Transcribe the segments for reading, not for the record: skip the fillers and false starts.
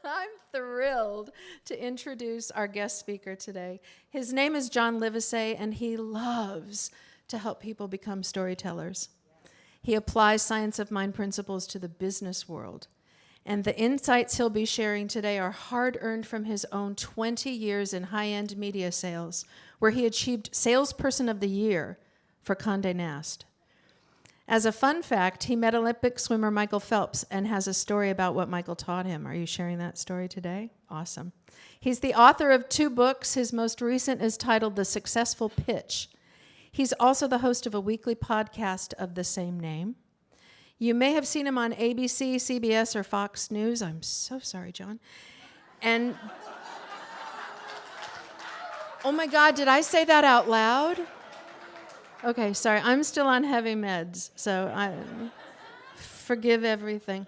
I'm thrilled to introduce our guest speaker today. His name is John Livesay, and he loves to help people become storytellers. He applies science of mind principles to the business world. And the insights he'll be sharing today are hard-earned from his own 20 years in high-end media sales, where he achieved Salesperson of the Year for Condé Nast. As a fun fact, he met Olympic swimmer Michael Phelps and has a story about what Michael taught him. Are you sharing that story today? Awesome. He's the author of 2 books. His most recent is titled The Successful Pitch. He's also the host of a weekly podcast of the same name. You may have seen him on ABC, CBS, or Fox News. I'm so sorry, John. And, oh my God, did I say that out loud? Okay, sorry, I'm still on heavy meds, so I forgive everything.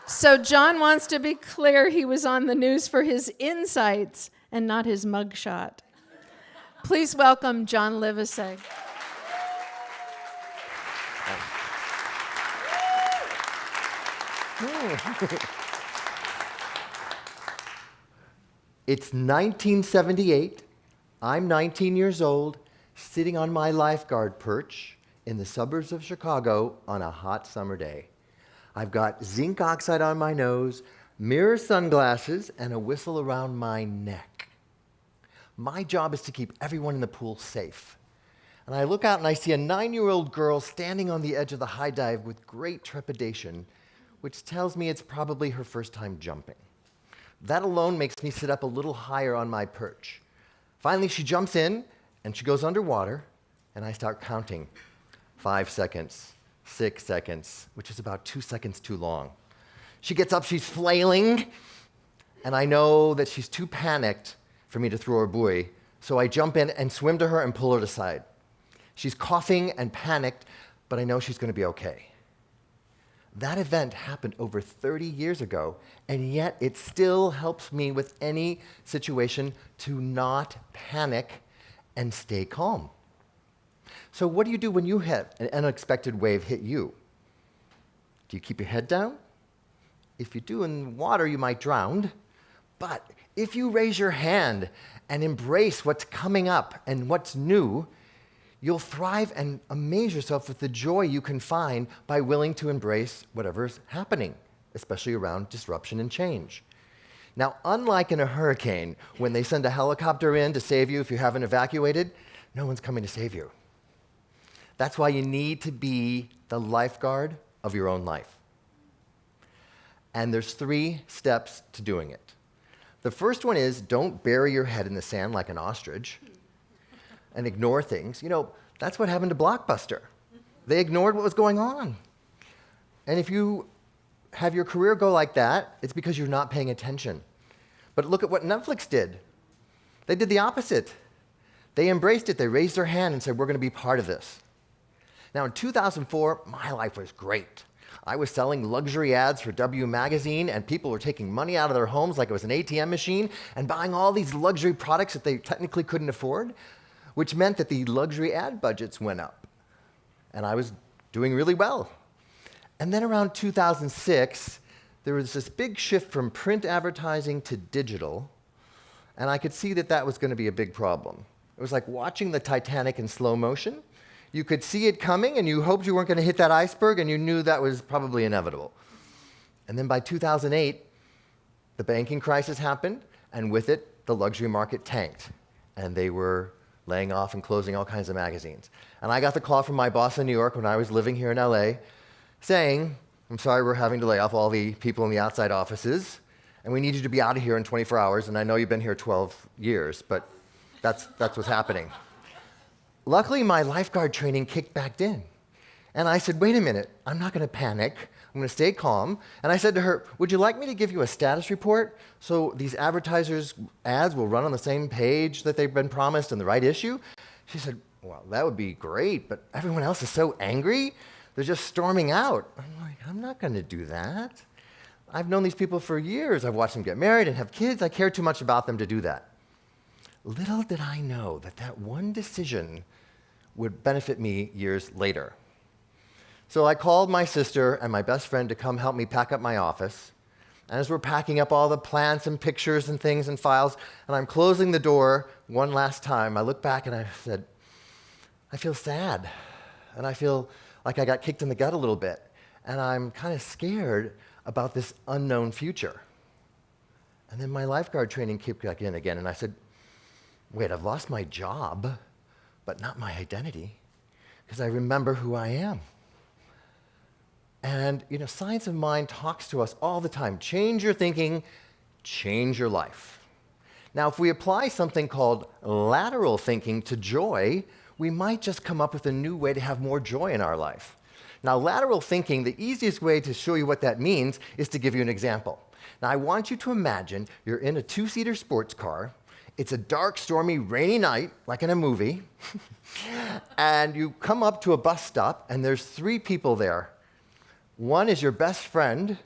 So John wants to be clear he was on the news for his insights and not his mugshot. Please welcome John Livesay. It's 1978. I'm 19 years old, sitting on my lifeguard perch in the suburbs of Chicago on a hot summer day. I've got zinc oxide on my nose, mirror sunglasses, and a whistle around my neck. My job is to keep everyone in the pool safe. And I look out and I see a 9-year-old girl standing on the edge of the high dive with great trepidation, which tells me it's probably her first time jumping. That alone makes me sit up a little higher on my perch. Finally, she jumps in, and she goes underwater, and I start counting. 5 seconds, 6 seconds, which is about 2 seconds too long. She gets up, she's flailing, and I know that she's too panicked for me to throw her buoy, so I jump in and swim to her and pull her aside. She's coughing and panicked, but I know she's going to be okay. That event happened over 30 years ago, and yet it still helps me with any situation to not panic and stay calm. So what do you do when you have an unexpected wave hit you? Do you keep your head down? If you do in water, you might drown. But if you raise your hand and embrace what's coming up and what's new, you'll thrive and amaze yourself with the joy you can find by willing to embrace whatever's happening, especially around disruption and change. Now, unlike in a hurricane, when they send a helicopter in to save you if you haven't evacuated, no one's coming to save you. That's why you need to be the lifeguard of your own life. And there's 3 steps to doing it. The first one is don't bury your head in the sand like an ostrich and ignore things. You know, that's what happened to Blockbuster. They ignored what was going on. And if you have your career go like that, it's because you're not paying attention. But look at what Netflix did. They did the opposite. They embraced it. They raised their hand and said, we're going to be part of this. Now, in 2004, my life was great. I was selling luxury ads for W Magazine, and people were taking money out of their homes like it was an ATM machine and buying all these luxury products that they technically couldn't afford, which meant that the luxury ad budgets went up. And I was doing really well. And then around 2006, there was this big shift from print advertising to digital, and I could see that that was going to be a big problem. It was like watching the Titanic in slow motion. You could see it coming, and you hoped you weren't going to hit that iceberg, and you knew that was probably inevitable. And then by 2008, the banking crisis happened, and with it, the luxury market tanked, and they were laying off and closing all kinds of magazines. And I got the call from my boss in New York when I was living here in LA saying, I'm sorry we're having to lay off all the people in the outside offices, and we need you to be out of here in 24 hours, and I know you've been here 12 years, but that's what's happening. Luckily, my lifeguard training kicked back in. And I said, wait a minute, I'm not going to panic. I'm going to stay calm. And I said to her, would you like me to give you a status report so these advertisers' ads will run on the same page that they've been promised in the right issue? She said, well, that would be great, but everyone else is so angry. They're just storming out. I'm like, I'm not going to do that. I've known these people for years. I've watched them get married and have kids. I care too much about them to do that. Little did I know that that one decision would benefit me years later. So I called my sister and my best friend to come help me pack up my office. And as we're packing up all the plants and pictures and things and files, and I'm closing the door one last time, I look back and I said, I feel sad. And I feel like I got kicked in the gut a little bit. And I'm kind of scared about this unknown future. And then my lifeguard training kicked back in again, and I said, wait, I've lost my job, but not my identity, because I remember who I am. And, Science of Mind talks to us all the time. Change your thinking, change your life. Now, if we apply something called lateral thinking to joy, we might just come up with a new way to have more joy in our life. Now, lateral thinking, the easiest way to show you what that means is to give you an example. Now, I want you to imagine you're in a two-seater sports car. It's a dark, stormy, rainy night, like in a movie. And you come up to a bus stop, and there's 3 people there. One is your best friend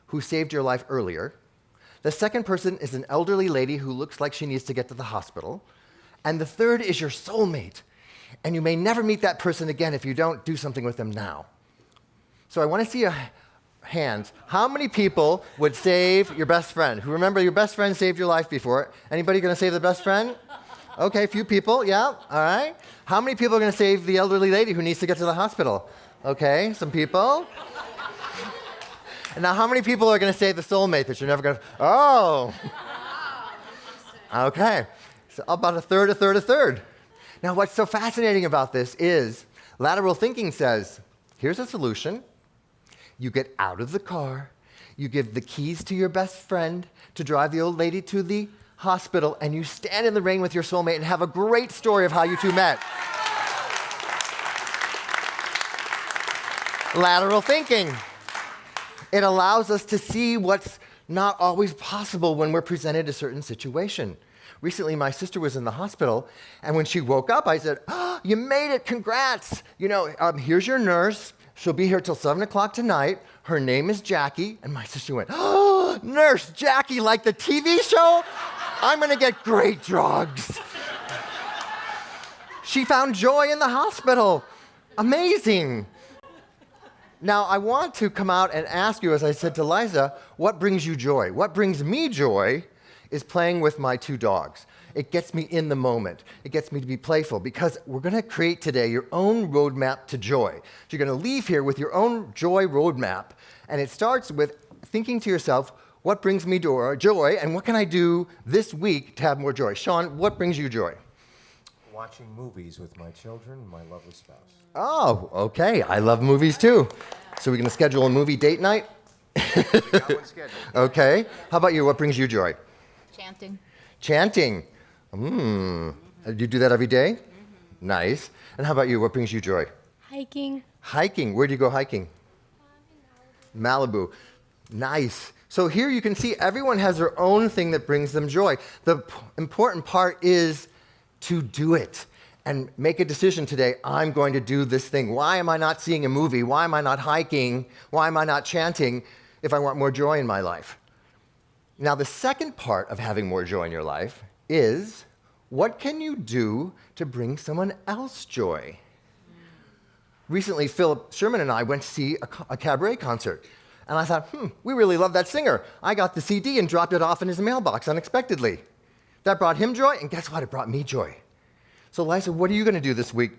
who saved your life earlier. The second person is an elderly lady who looks like she needs to get to the hospital. And the third is your soulmate. And you may never meet that person again if you don't do something with them now. So I want to see your hands. How many people would save your best friend? Who remember your best friend saved your life before? Anybody going to save the best friend? Okay, a few people, yeah, all right. How many people are going to save the elderly lady who needs to get to the hospital? Okay, some people. And now how many people are going to save the soulmate that you're never going to... Oh! Okay, so about a third, a third, a third. Now what's so fascinating about this is lateral thinking says, here's a solution. You get out of the car, you give the keys to your best friend to drive the old lady to the hospital, and you stand in the rain with your soulmate and have a great story of how you two met. Lateral thinking. It allows us to see what's not always possible when we're presented a certain situation. Recently, my sister was in the hospital, and when she woke up, I said, oh, you made it, congrats. Here's your nurse. She'll be here till 7 o'clock tonight. Her name is Jackie. And my sister went, oh, Nurse Jackie, like the TV show? I'm going to get great drugs. She found joy in the hospital. Amazing. Now, I want to come out and ask you, as I said to Liza, what brings you joy? What brings me joy is playing with my 2 dogs. It gets me in the moment. It gets me to be playful, because we're going to create today your own roadmap to joy. So you're going to leave here with your own joy roadmap, and it starts with thinking to yourself, what brings me joy, and what can I do this week to have more joy? Sean, what brings you joy? Watching movies with my children and my lovely spouse. Oh, okay. I love movies too. So we're going to schedule a movie date night? Got one scheduled. Okay. How about you? What brings you joy? Chanting. Chanting. Do you do that every day? Mm-hmm. Nice. And how about you? What brings you joy? Hiking. Hiking. Where do you go hiking? Malibu. Nice. So here you can see everyone has their own thing that brings them joy. The important part is to do it and make a decision today. I'm going to do this thing. Why am I not seeing a movie? Why am I not hiking? Why am I not chanting if I want more joy in my life? Now, the second part of having more joy in your life is, what can you do to bring someone else joy? Recently, Philip Sherman and I went to see a cabaret concert. And I thought, we really love that singer. I got the CD and dropped it off in his mailbox unexpectedly. That brought him joy, and guess what? It brought me joy. So, Liza, what are you going to do this week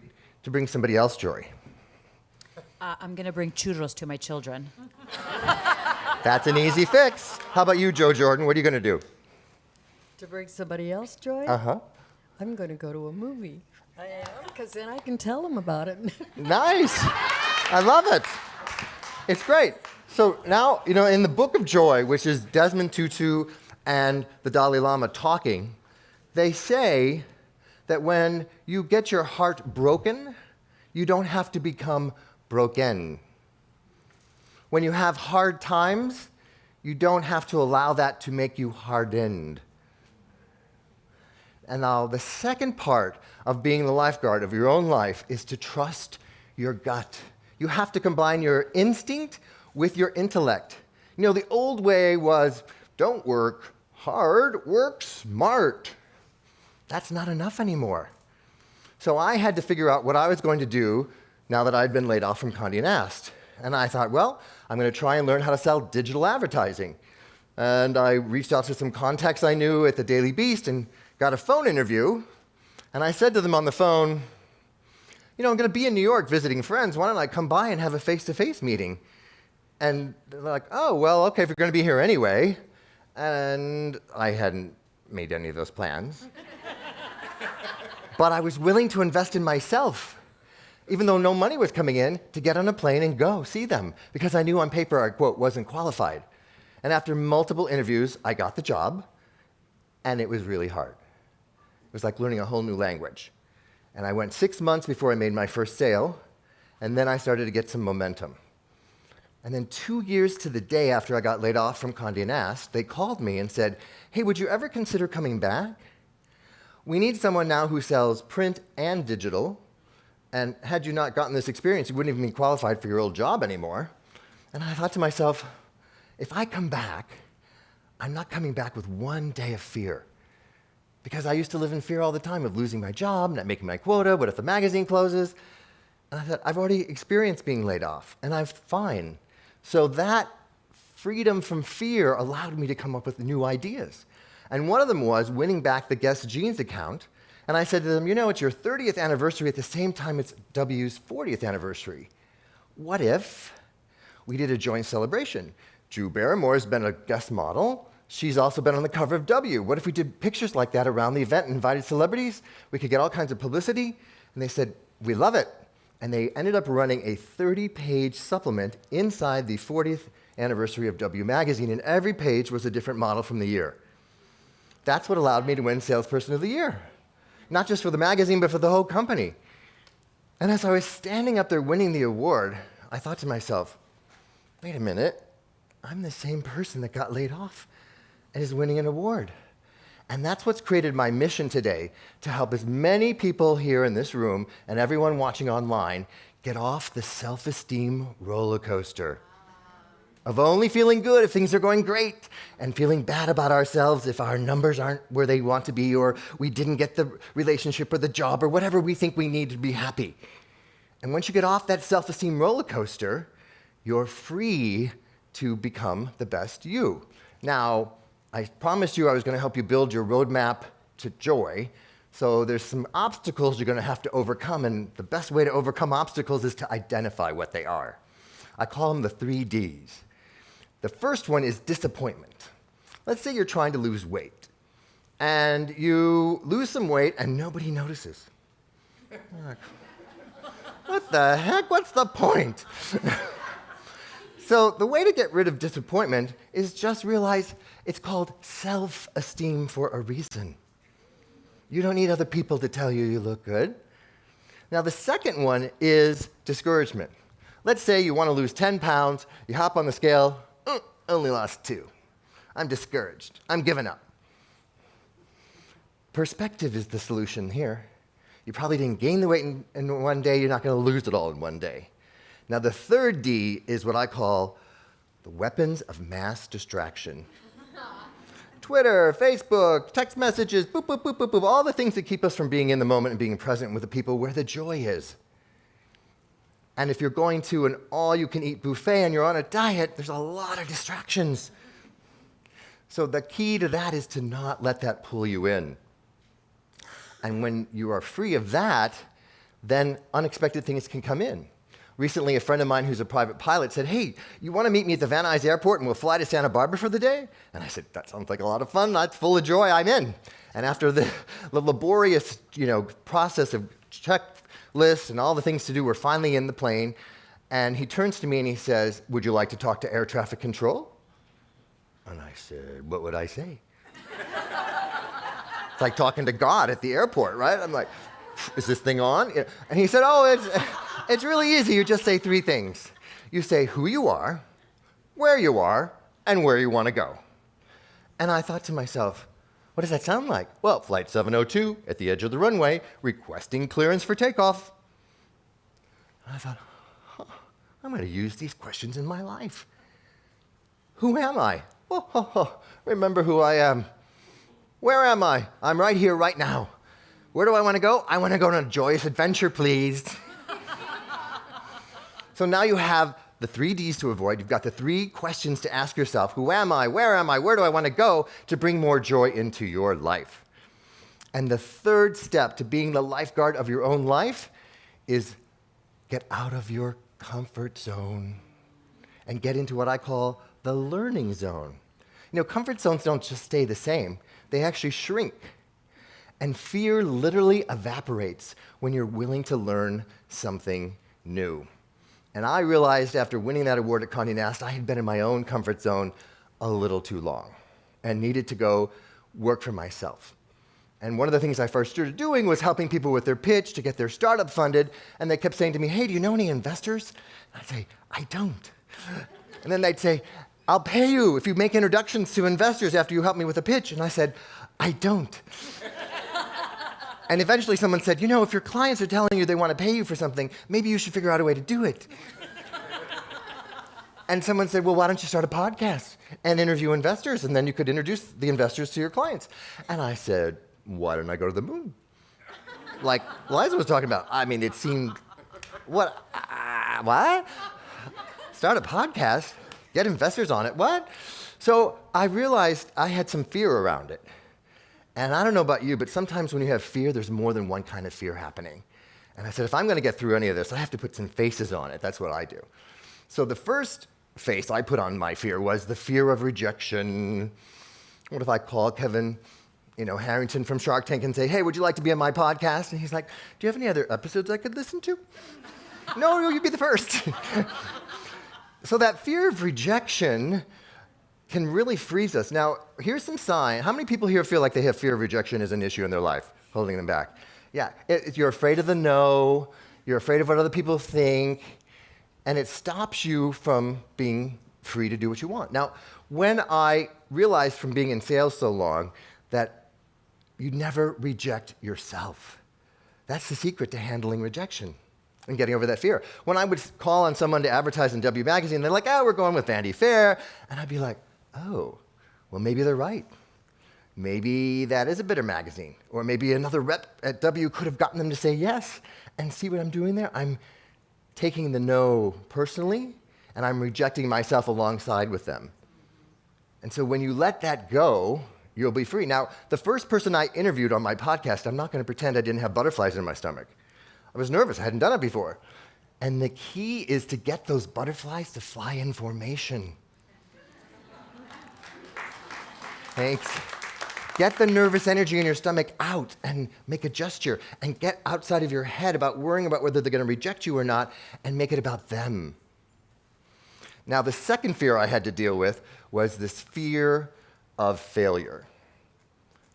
to bring somebody else joy? I'm going to bring churros to my children. That's an easy fix. How about you, Joe Jordan? What are you going to do? To bring somebody else joy? Uh-huh. I'm going to go to a movie. I am, because then I can tell them about it. Nice. I love it. It's great. So now, in the Book of Joy, which is Desmond Tutu and the Dalai Lama talking, they say that when you get your heart broken, you don't have to become broken. When you have hard times, you don't have to allow that to make you hardened. And now the second part of being the lifeguard of your own life is to trust your gut. You have to combine your instinct with your intellect. The old way was, don't work hard, work smart. That's not enough anymore. So I had to figure out what I was going to do now that I'd been laid off from Condé Nast. And I thought, well, I'm going to try and learn how to sell digital advertising. And I reached out to some contacts I knew at the Daily Beast and got a phone interview. And I said to them on the phone, I'm going to be in New York visiting friends. Why don't I come by and have a face-to-face meeting? And they're like, oh, well, okay, if you're going to be here anyway. And I hadn't made any of those plans. But I was willing to invest in myself, even though no money was coming in, to get on a plane and go see them, because I knew on paper I, quote, wasn't qualified. And after multiple interviews, I got the job, and it was really hard. It was like learning a whole new language. And I went 6 months before I made my first sale, and then I started to get some momentum. And then 2 years to the day after I got laid off from Condé Nast, they called me and said, hey, would you ever consider coming back? We need someone now who sells print and digital, and had you not gotten this experience, you wouldn't even be qualified for your old job anymore. And I thought to myself, if I come back, I'm not coming back with one day of fear. Because I used to live in fear all the time of losing my job, not making my quota, what if the magazine closes? And I thought, I've already experienced being laid off, and I'm fine. So that freedom from fear allowed me to come up with new ideas. And one of them was winning back the Guess Jeans account. And I said to them, it's your 30th anniversary at the same time it's W's 40th anniversary. What if we did a joint celebration? Drew Barrymore's been a guest model. She's also been on the cover of W. What if we did pictures like that around the event and invited celebrities? We could get all kinds of publicity. And they said, we love it. And they ended up running a 30-page supplement inside the 40th anniversary of W magazine, and every page was a different model from the year. That's what allowed me to win Salesperson of the Year. Not just for the magazine, but for the whole company. And as I was standing up there winning the award, I thought to myself, wait a minute, I'm the same person that got laid off and is winning an award. And that's what's created my mission today, to help as many people here in this room and everyone watching online get off the self-esteem roller coaster of only feeling good if things are going great and feeling bad about ourselves if our numbers aren't where they want to be, or we didn't get the relationship or the job or whatever we think we need to be happy. And once you get off that self-esteem roller coaster, you're free to become the best you. Now, I promised you I was going to help you build your roadmap to joy. So there's some obstacles you're going to have to overcome, and the best way to overcome obstacles is to identify what they are. I call them the 3 Ds. The first one is disappointment. Let's say you're trying to lose weight, and you lose some weight and nobody notices. What the heck? What's the point? So the way to get rid of disappointment is just realize it's called self-esteem for a reason. You don't need other people to tell you you look good. Now, the second one is discouragement. Let's say you want to lose 10 pounds, you hop on the scale, only lost 2. I'm discouraged. I'm giving up. Perspective is the solution here. You probably didn't gain the weight in one day, you're not going to lose it all in one day. Now, the third D is what I call the weapons of mass distraction. Twitter, Facebook, text messages, boop, boop, boop, boop, boop, all the things that keep us from being in the moment and being present with the people where the joy is. And if you're going to an all-you-can-eat buffet and you're on a diet, there's a lot of distractions. So the key to that is to not let that pull you in. And when you are free of that, then unexpected things can come in. Recently, a friend of mine who's a private pilot said, hey, you want to meet me at the Van Nuys Airport and we'll fly to Santa Barbara for the day? And I said, that sounds like a lot of fun. That's full of joy. I'm in. And after the laborious process of checklists and all the things to do, we're finally in the plane. And he turns to me and he says, would you like to talk to air traffic control? And I said, what would I say? It's like talking to God at the airport, right? I'm like, is this thing on? And he said, oh, it's really easy. You just say 3 things. You say who you are, where you are, and where you want to go. And I thought to myself, what does that sound like? Well, Flight 702 at the edge of the runway, requesting clearance for takeoff. And I thought, I'm going to use these questions in my life. Who am I? Remember who I am. Where am I? I'm right here, right now. Where do I want to go? I want to go on a joyous adventure, please. So now you have the 3 Ds to avoid. You've got the 3 questions to ask yourself. Who am I? Where am I? Where do I want to go to bring more joy into your life? And the 3rd step to being the lifeguard of your own life is get out of your comfort zone and get into what I call the learning zone. You know, comfort zones don't just stay the same. They actually shrink. And fear literally evaporates when you're willing to learn something new. And I realized after winning that award at Condé Nast, I had been in my own comfort zone a little too long and needed to go work for myself. And one of the things I first started doing was helping people with their pitch to get their startup funded. And they kept saying to me, hey, do you know any investors? And I'd say, I don't. And then they'd say, I'll pay you if you make introductions to investors after you help me with a pitch. And I said, I don't. And eventually someone said, you know, if your clients are telling you they want to pay you for something, maybe you should figure out a way to do it. And someone said, well, why don't you start a podcast and interview investors, and then you could introduce the investors to your clients. And I said, why don't I go to the moon? Like Liza was talking about. I mean, it seemed, what? Start a podcast, get investors on it, what? So I realized I had some fear around it. And I don't know about you, but sometimes when you have fear, there's more than one kind of fear happening. And I said, if I'm going to get through any of this, I have to put some faces on it. That's what I do. So the first face I put on my fear was the fear of rejection. What if I call Kevin, Harrington from Shark Tank and say, hey, would you like to be on my podcast? And he's like, do you have any other episodes I could listen to? No, you'd be the first. So that fear of rejection can really freeze us. Now, here's some sign. How many people here feel like they have fear of rejection as an issue in their life, holding them back? Yeah, you're afraid of the no, you're afraid of what other people think, and it stops you from being free to do what you want. Now, when I realized from being in sales so long that you never reject yourself, that's the secret to handling rejection and getting over that fear. When I would call on someone to advertise in W Magazine, they're like, oh, we're going with Vanity Fair, and I'd be like, oh, well, maybe they're right. Maybe that is a bitter magazine. Or maybe another rep at W could have gotten them to say yes. And see what I'm doing there? I'm taking the no personally, and I'm rejecting myself alongside with them. And so when you let that go, you'll be free. Now, the first person I interviewed on my podcast, I'm not going to pretend I didn't have butterflies in my stomach. I was nervous. I hadn't done it before. And the key is to get those butterflies to fly in formation. Thanks. Get the nervous energy in your stomach out and make a gesture and get outside of your head about worrying about whether they're going to reject you or not and make it about them. Now, the second fear I had to deal with was this fear of failure.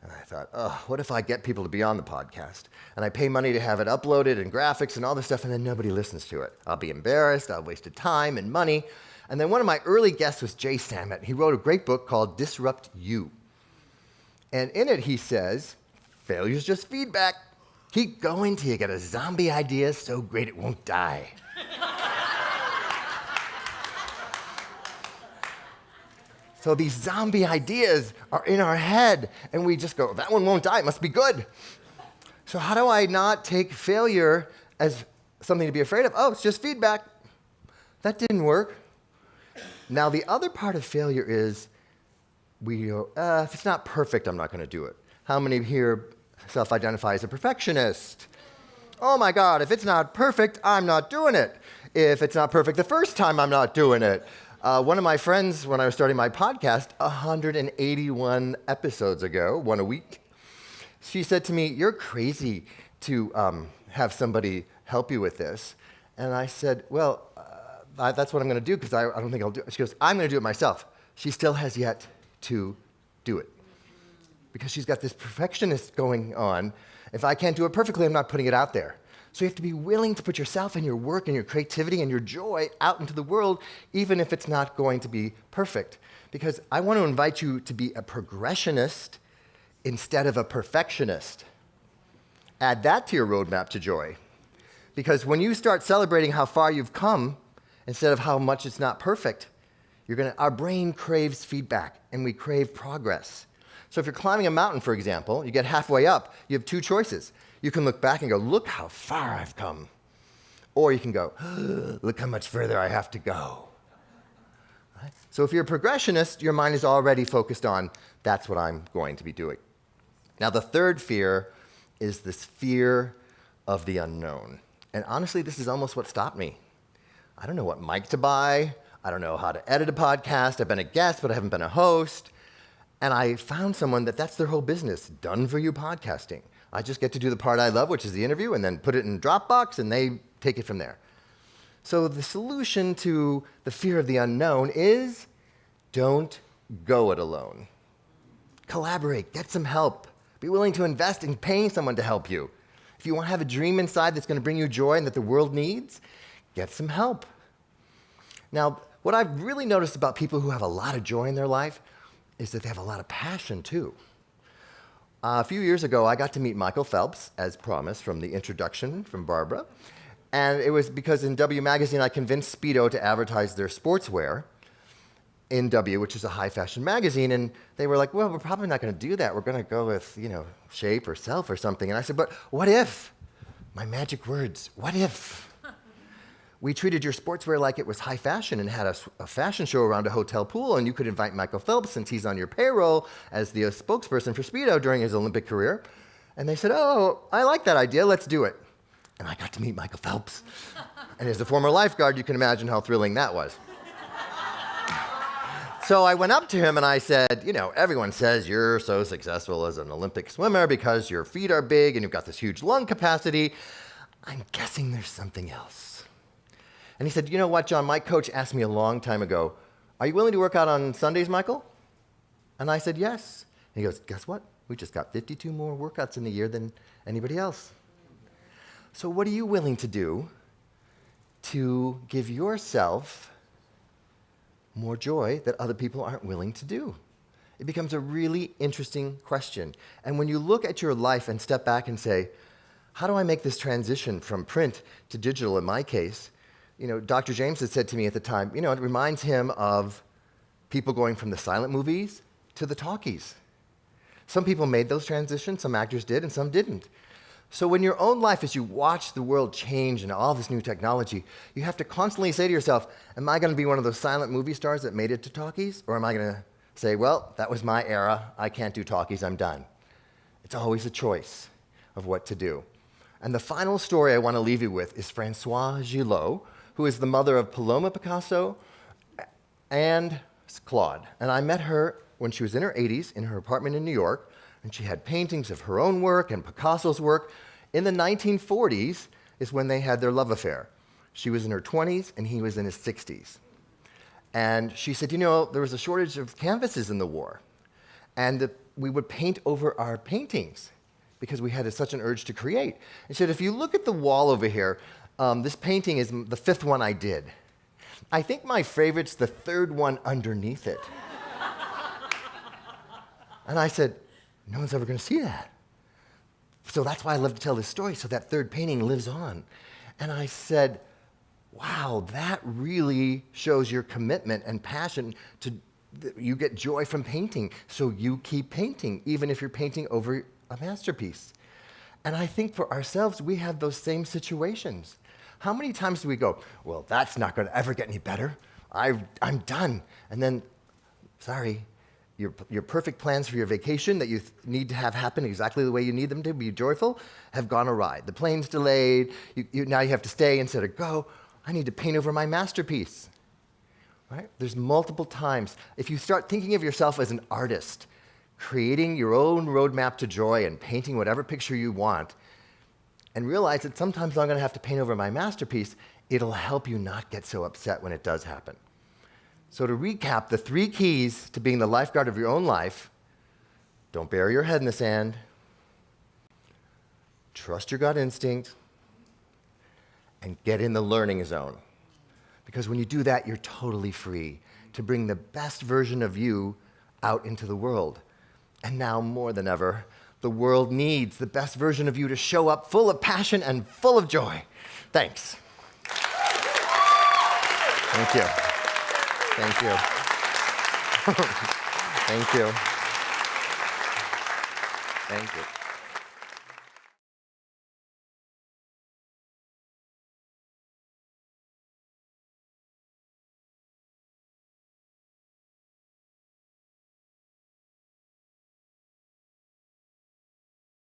And I thought, oh, what if I get people to be on the podcast and I pay money to have it uploaded and graphics and all this stuff and then nobody listens to it? I'll be embarrassed, I'll waste time and money. And then one of my early guests was Jay Sammet. He wrote a great book called Disrupt You. And in it, he says, failure's just feedback. Keep going till you get a zombie idea so great it won't die. So these zombie ideas are in our head, and we just go, that one won't die, it must be good. So how do I not take failure as something to be afraid of? Oh, it's just feedback. That didn't work. Now, the other part of failure is we go, if it's not perfect, I'm not going to do it. How many here self-identify as a perfectionist? Oh my God, if it's not perfect, I'm not doing it. If it's not perfect the first time, I'm not doing it. One of my friends, when I was starting my podcast, 181 episodes ago, one a week, she said to me, you're crazy to have somebody help you with this. And I said, well, that's what I'm going to do because I don't think I'll do it. She goes, I'm going to do it myself. She still has yet to do it because she's got this perfectionist going on. If I can't do it perfectly, I'm not putting it out there. So you have to be willing to put yourself and your work and your creativity and your joy out into the world, even if it's not going to be perfect. Because I want to invite you to be a progressionist instead of a perfectionist. Add that to your roadmap to joy. Because when you start celebrating how far you've come, instead of how much it's not perfect, our brain craves feedback, and we crave progress. So if you're climbing a mountain, for example, you get halfway up, you have two choices. You can look back and go, look how far I've come. Or you can go, look how much further I have to go. Right? So if you're a progressionist, your mind is already focused on, that's what I'm going to be doing. Now, the third fear is this fear of the unknown. And honestly, this is almost what stopped me. I don't know what mic to buy. I don't know how to edit a podcast. I've been a guest, but I haven't been a host. And I found someone that's their whole business, done for you podcasting. I just get to do the part I love, which is the interview, and then put it in Dropbox, and they take it from there. So the solution to the fear of the unknown is don't go it alone. Collaborate, get some help. Be willing to invest in paying someone to help you. If you want to have a dream inside that's going to bring you joy and that the world needs, get some help. Now, what I've really noticed about people who have a lot of joy in their life is that they have a lot of passion too. A few years ago, I got to meet Michael Phelps, as promised, from the introduction from Barbara. And it was because in W Magazine, I convinced Speedo to advertise their sportswear in W, which is a high fashion magazine. And they were like, well, we're probably not going to do that. We're going to go with, Shape or Self or something. And I said, but what if? My magic words, what if? We treated your sportswear like it was high fashion and had a fashion show around a hotel pool, and you could invite Michael Phelps since he's on your payroll as the spokesperson for Speedo during his Olympic career. And they said, oh, I like that idea, let's do it. And I got to meet Michael Phelps. And as a former lifeguard, you can imagine how thrilling that was. So I went up to him and I said, everyone says you're so successful as an Olympic swimmer because your feet are big and you've got this huge lung capacity. I'm guessing there's something else. And he said, you know what, John, my coach asked me a long time ago, are you willing to work out on Sundays, Michael? And I said, yes. And he goes, guess what? We just got 52 more workouts in a year than anybody else. So what are you willing to do to give yourself more joy that other people aren't willing to do? It becomes a really interesting question. And when you look at your life and step back and say, how do I make this transition from print to digital in my case? Dr. James had said to me at the time, it reminds him of people going from the silent movies to the talkies. Some people made those transitions, some actors did, and some didn't. So in your own life, as you watch the world change and all this new technology, you have to constantly say to yourself, am I going to be one of those silent movie stars that made it to talkies? Or am I going to say, well, that was my era, I can't do talkies, I'm done. It's always a choice of what to do. And the final story I want to leave you with is Françoise Gillot, who is the mother of Paloma Picasso and Claude. And I met her when she was in her 80s in her apartment in New York, and she had paintings of her own work and Picasso's work. In the 1940s is when they had their love affair. She was in her 20s, and he was in his 60s. And she said, there was a shortage of canvases in the war, and we would paint over our paintings because we had such an urge to create. And she said, if you look at the wall over here, this painting is the fifth one I did. I think my favorite's the third one underneath it. And I said, no one's ever going to see that. So that's why I love to tell this story, so that third painting lives on. And I said, wow, that really shows your commitment and passion to, you get joy from painting, so you keep painting, even if you're painting over a masterpiece. And I think for ourselves, we have those same situations. How many times do we go, well, that's not going to ever get any better. I'm done. And then, sorry, your perfect plans for your vacation that you need to have happen exactly the way you need them to be joyful have gone awry. The plane's delayed. Now you have to stay instead of go. I need to paint over my masterpiece. Right? There's multiple times. If you start thinking of yourself as an artist, creating your own roadmap to joy and painting whatever picture you want, and realize that sometimes I'm going to have to paint over my masterpiece, it'll help you not get so upset when it does happen. So to recap, the 3 keys to being the lifeguard of your own life: don't bury your head in the sand, trust your gut instinct, and get in the learning zone. Because when you do that, you're totally free to bring the best version of you out into the world. And now more than ever, the world needs the best version of you to show up full of passion and full of joy. Thanks. Thank you. Thank you. Thank you. Thank you.